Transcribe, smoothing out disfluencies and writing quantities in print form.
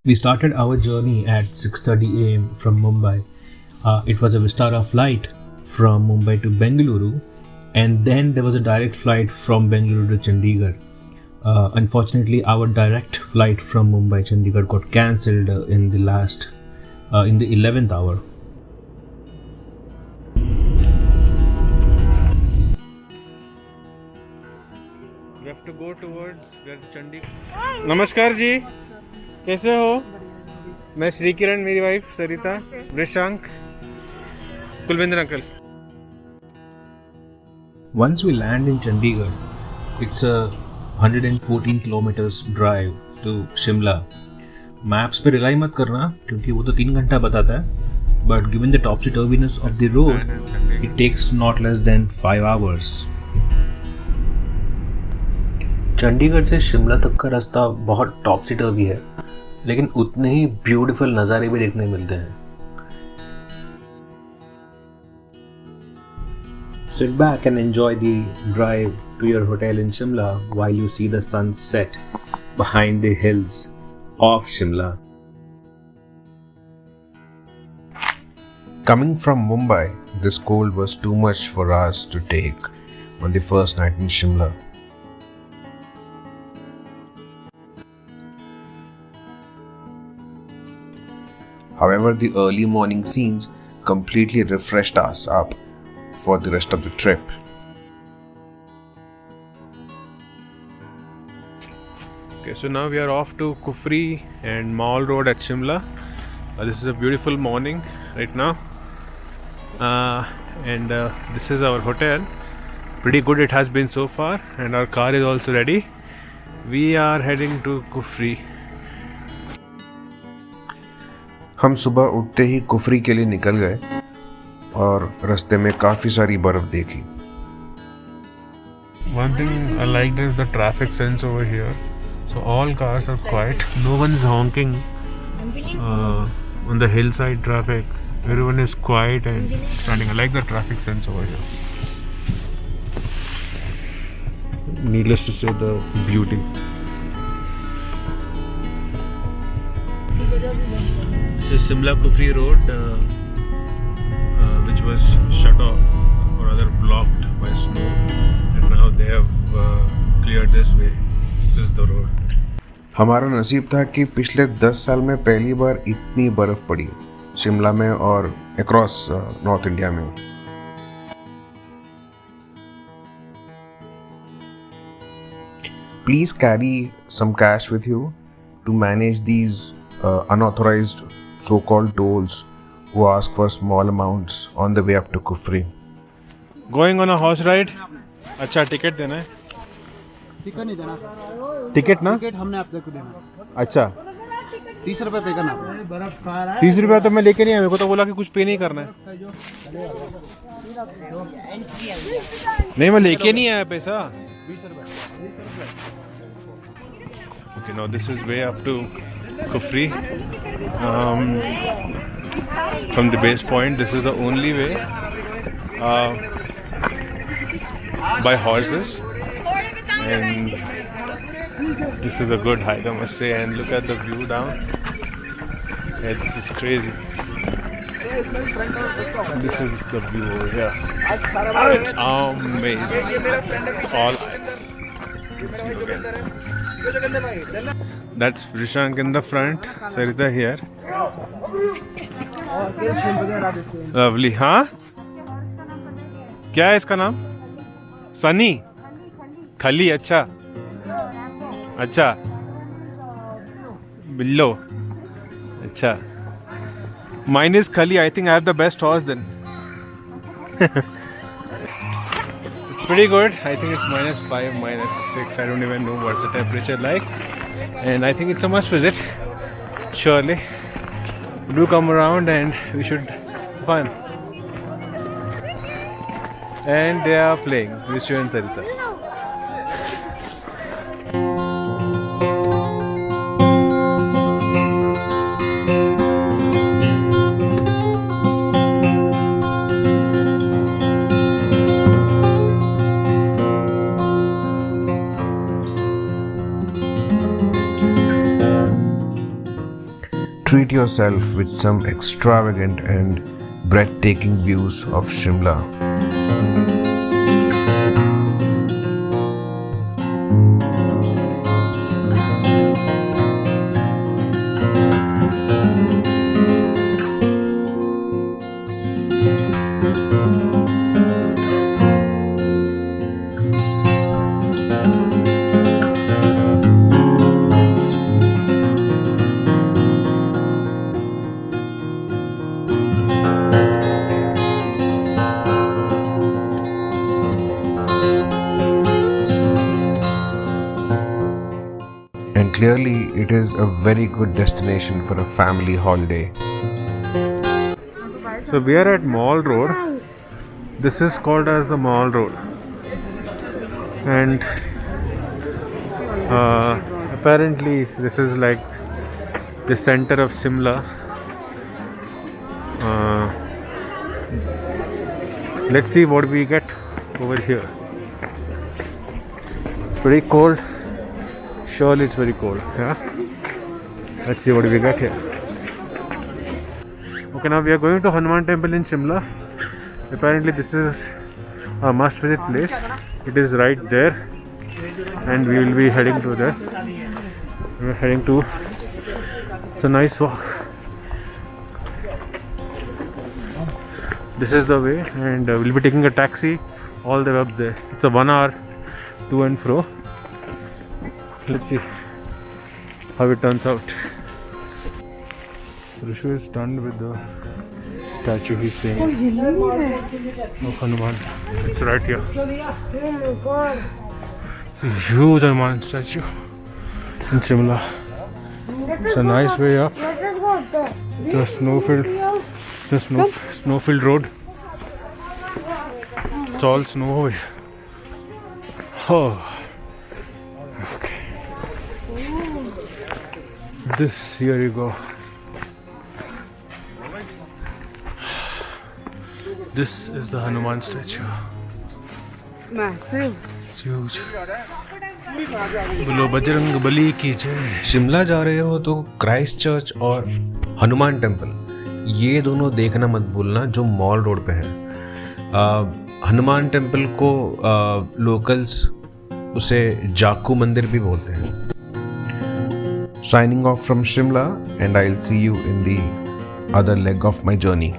We started our journey at 6:30 a.m. from Mumbai. It was a Vistara flight from Mumbai to Bengaluru, and then there was a direct flight from Bengaluru to Chandigarh. Unfortunately, our direct flight from Mumbai Chandigarh got cancelled in the 11th hour. We have to go towards where Chandigarh. नमस्कार जी, कैसे हो? मैं श्री किरण, मेरी wife Sarita, Vrishank, Kulwinder uncle. Once we land in Chandigarh, it's a 114 kilometers drive to Shimla. Maps पे rely मत करना क्योंकि वो तो 3 घंटा बताता है. But given the topsy-turviness of the road, it takes not less than 5 hours. Chandigarh से शिमला तक का रास्ता बहुत टॉपसी टर्वी है, लेकिन उतने ही ब्यूटीफुल नज़ारे भी देखने मिलते हैं. Sit back and enjoy the drive to your hotel in Shimla while you see the sun set behind the hills of Shimla. Coming from Mumbai, this cold was too much for us to take on the first night in Shimla. However, the early morning scenes completely refreshed us up for the rest of the trip. Okay, so now we are off to Kufri and Mall Road at Shimla. This is a beautiful morning right now, and this is our hotel. Pretty good it has been so far, and our car is also ready. We are heading to Kufri. हम सुबह उठते ही कुफरी के लिए निकल गए और रास्ते में काफी सारी बर्फ देखी. One thing I liked is the traffic sense over here. So all cars are quiet. No one is honking on the hillside traffic. Everyone is quiet and standing. I like the traffic sense over here. Needless to say, the beauty. This is Shimla Kufri Road, which was shut off or rather blocked by snow, and now they have cleared this way. This is the road. हमारा नसीब था कि पिछले 10 साल में पहली बार इतनी बर्फ पड़ी शिमला में और अक्रॉस नॉर्थ इंडिया में. Please carry some cash with you to manage these unauthorized so-called tolls who ask for small amounts on the way up to Kufri. Going on a horse ride. अच्छा ticket देना है. Ticket नहीं देना. Ticket ना? Ticket हमने आपको देना. अच्छा. 30 रुपए पे करना. 30 रुपया तो मैं लेके नहीं आया. मेरे को तो बोला कि कुछ पे नहीं करना है. नहीं मैं लेके नहीं आया पैसा. 20 रुपए. Okay, now this is way up to Kufri. From the base point, this is the only way by horses, and this is a good hike, I must say. And look at the view down. Yeah, this is crazy. This is the view over here. It's amazing. It's all ice. Let's see again. That's Vrishank in the front, Sarita here. Lovely, हाँ? क्या है इसका नाम? सनी? खली, अच्छा. अच्छा. बिल्लो. अच्छा. Mine is Khali. I think I have the best horse then. It's pretty good. I think it's -5, -6. I don't even know what's the temperature like. And I think it's a must visit. Surely. Do come around and we should have fun. And they are playing, Vishu and Sarita. treat yourself with some extravagant and breathtaking views of Shimla. And clearly, it is a very good destination for a family holiday. So we are at Mall Road. This is called as the Mall Road, and apparently this is like the center of Shimla. Let's see what we get over here. It's pretty cold. Surely it's very cold. Yeah. Let's see what we get here. Okay, now we are going to Hanuman Temple in Shimla. Apparently this is a must visit place. It is right there, and we will be heading to there. We are heading to. It's a nice walk. This is the way, and we'll be taking a taxi all the way up there. It's a 1 hour to and fro. Let's see how it turns out. Rishu is stunned with the statue. He's saying of Hanuman. It's right here. It's a huge Hanuman statue in Shimla. It's a nice way up. It's a snow-filled road. It's all snow. Oh. Okay. This, here you go. This is the Hanuman statue. Massive. It's huge. बोलो बजरंग बली की जय। शिमला जा रहे हो तो Christ church और Hanuman temple ये दोनों देखना मत भूलना, जो मॉल रोड पे है। हनुमान टेम्पल को लोकल्स उसे जाकू मंदिर भी बोलते हैं। Signing off from Shimla, and I'll see you in the other leg of my journey.